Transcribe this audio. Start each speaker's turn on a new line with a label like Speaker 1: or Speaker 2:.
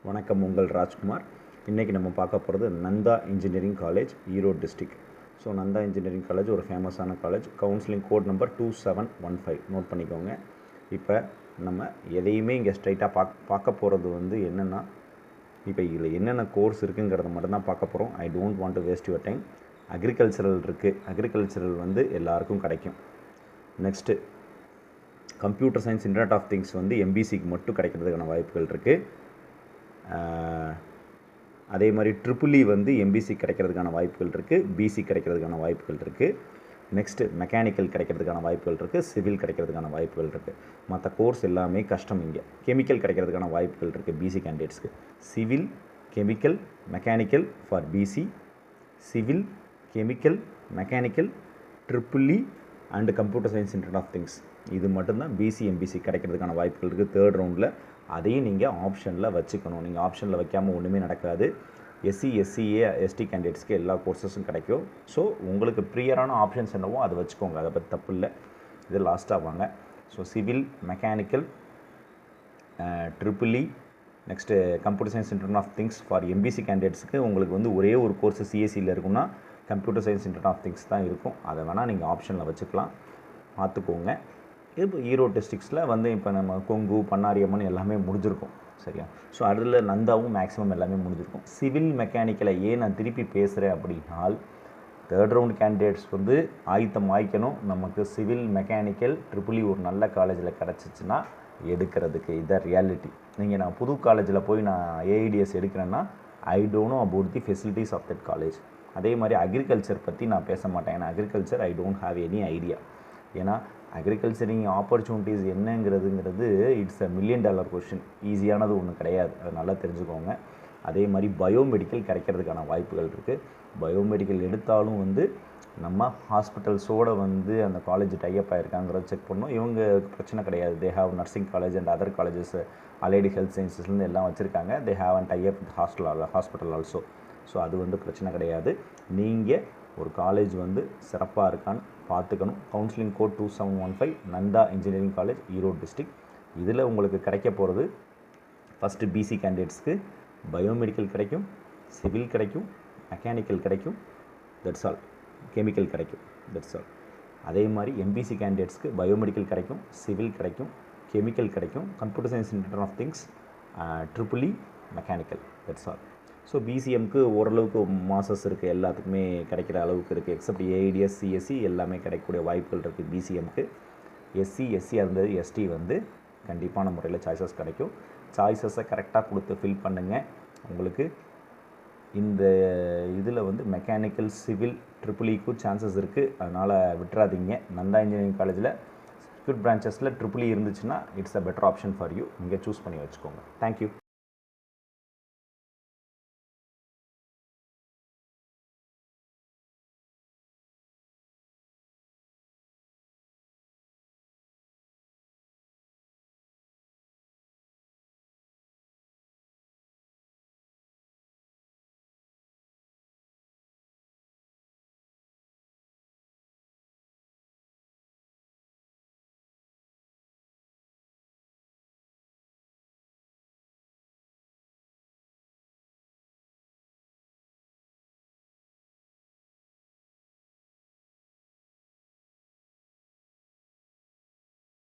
Speaker 1: வணக்கம், உங்கள் ராஜ்குமார். இன்றைக்கி நம்ம பார்க்க போகிறது Nanda engineering college, Erode district. So Nanda engineering college ஒரு ஃபேமஸான college. Counselling code number 2715 note பண்ணிக்கோங்க. இப்போ நம்ம எதையுமே இங்கே ஸ்ட்ரைட்டாக பார்க்க போகிறது என்னென்னா, இப்போ இதில் என்னென்ன கோர்ஸ் இருக்குங்கிறத மட்டும்தான் பார்க்க போகிறோம். I don't want to waste your time. Agricultural இருக்குது. அக்ரிகல்ச்சரல் எல்லாருக்கும் கிடைக்கும். Next computer science, internet of things எம்பிசிக்கு மட்டும் கிடைக்கிறதுக்கான வாய்ப்புகள் இருக்குது. அதே மாதிரி ட்ரிபிள்இ எம்பிசி கிடைக்கிறதுக்கான வாய்ப்புகள் இருக்குது, பிசி கிடைக்கிறதுக்கான வாய்ப்புகள் இருக்குது. நெக்ஸ்ட்டு மெக்கானிக்கல் கிடைக்கிறதுக்கான வாய்ப்புகள் இருக்குது, சிவில் கிடைக்கிறதுக்கான வாய்ப்புகள் இருக்குது. மற்ற கோர்ஸ் எல்லாமே கஷ்டம். இங்கே கெமிக்கல் கிடைக்கிறதுக்கான வாய்ப்புகள் இருக்குது பிசி கேண்டிடேட்ஸ்க்கு. Civil, chemical, mechanical for BC, civil, chemical, mechanical, triple E and computer science, internet of things, இது மட்டும்தான் பிசி எம்பிசி கிடைக்கிறதுக்கான வாய்ப்புகள் இருக்குது தேர்ட் ரவுண்டில். அதையும் நீங்கள் ஆப்ஷனில் வச்சுக்கணும். நீங்கள் ஆப்ஷனில் வைக்காமல் ஒன்றுமே நடக்காது. எஸ்சி, எஸ்சிஏ, எஸ்டி கேண்டிடேட்ஸ்க்கு எல்லா கோர்ஸஸும் கிடைக்கும். ஸோ உங்களுக்கு ப்ரியரான ஆப்ஷன்ஸ் என்னவோ அதை வச்சுக்கோங்க, அதை பற்றி தப்பு இல்லை. இது லாஸ்ட்டாக வாங்க. So civil, mechanical, triple E, next computer science, internet of things for MBC கேண்டிடேட்ஸுக்கு உங்களுக்கு ஒரே ஒரு கோர்ஸ் சிஎஸ்சியில் இருக்குன்னா computer science, internet of things தான் இருக்கும். அதை வேணால் நீங்கள் ஆப்ஷனில் வச்சுக்கலாம், பார்த்துக்கோங்க. இப்போ ஈரோடு டிஸ்ட்ரிக்ஸில் இப்போ நம்ம கொங்கு, பண்ணாரியம்மன் எல்லாமே முடிஞ்சிருக்கும். சரியா? ஸோ அதில் நந்தாவும் மேக்ஸிமம் எல்லாமே முடிஞ்சிருக்கும். சிவில் மெக்கானிக்கலை ஏன் நான் திருப்பி பேசுகிறேன் அப்படின்னால், தேர்ட் ரவுண்ட் கேண்டிடேட்ஸ் ஆயத்தம் ஆயிக்கணும். நமக்கு சிவில், மெக்கானிக்கல், ட்ரிபிள்இ ஒரு நல்ல காலேஜில் கிடச்சிச்சின்னா எடுக்கிறதுக்கு இதான் ரியாலிட்டி. நீங்கள் நான் புது காலேஜில் போய் நான் ஏஐடிஎஸ் எடுக்கிறேன்னா I don't know about the facilities of that college. அதே மாதிரி அக்ரிகல்ச்சர் பற்றி நான் பேச மாட்டேன். ஏன்னா agriculture I don't have any idea. ஏன்னா அக்ரிகல்ச்சரிங் ஆப்பர்ச்சுனிட்டிஸ் என்னங்கிறது இட்ஸ் $1 மில்லியன் கொஷின். ஈஸியானது ஒன்றும் கிடையாது, அதை நல்லா தெரிஞ்சுக்கோங்க. அதே மாதிரி பயோமெடிக்கல் கிடைக்கிறதுக்கான வாய்ப்புகள் இருக்குது. பயோமெடிக்கல் எடுத்தாலும் நம்ம ஹாஸ்பிட்டல்ஸோடு அந்த காலேஜ் டைப் ஆகிருக்காங்கிறத செக் பண்ணணும். இவங்க பிரச்சனை கிடையாது. They have nursing college and other colleges, allied health சயின்சஸ்லேருந்து எல்லாம் வச்சுருக்காங்க. They have and type with hospital also. So அது பிரச்சனை கிடையாது. நீங்கள் ஒரு காலேஜ் சிறப்பாக இருக்கான்னு பார்த்துக்கணும். Counselling code 2715 Nandha engineering college, Erode district. இதில் உங்களுக்கு கிடைக்க போகிறது ஃபஸ்ட்டு பிசி கேண்டிடேட்ஸ்க்கு பயோமெடிக்கல் கிடைக்கும், சிவில் கிடைக்கும், மெக்கானிக்கல் கிடைக்கும், தட்ஸ் ஆல். கெமிக்கல் கிடைக்கும், தட்ஸ் ஆல். அதே மாதிரி எம்பிசி கேண்டிடேட்ஸ்க்கு பயோமெடிக்கல் கிடைக்கும், சிவில் கிடைக்கும், கெமிக்கல் கிடைக்கும், computer science, internet of things, triple E, mechanical, that's all. So பிசிஎம்க்கு ஓரளவுக்கு மாசஸ் இருக்குது, எல்லாத்துக்குமே கிடைக்கிற அளவுக்கு இருக்குது. எக்ஸப்ட் ஏஐடிஎஸ், சிஎஸ்சி எல்லாமே கிடைக்கக்கூடிய வாய்ப்புகள் இருக்குது பிசிஎம்க்கு. எஸ்சி, எஸ்சியாக இருந்தது எஸ்டி கண்டிப்பான முறையில் சாய்ஸஸ் கிடைக்கும். சாய்ஸஸை கரெக்டாக கொடுத்து ஃபில் பண்ணுங்கள். உங்களுக்கு இந்த இதில் மெக்கானிக்கல், சிவில், ட்ரிபிள்இக்கும் சான்சஸ் இருக்குது. அதனால் விட்டுறாதீங்க. நந்தா இன்ஜினியரிங் காலேஜில் சர்க்யூட் பிரான்ச்சஸில் ட்ரிபிள்இ இருந்துச்சுன்னா it's a better option for you. நீங்கள் சூஸ் பண்ணி வச்சுக்கோங்க. தேங்க்யூ.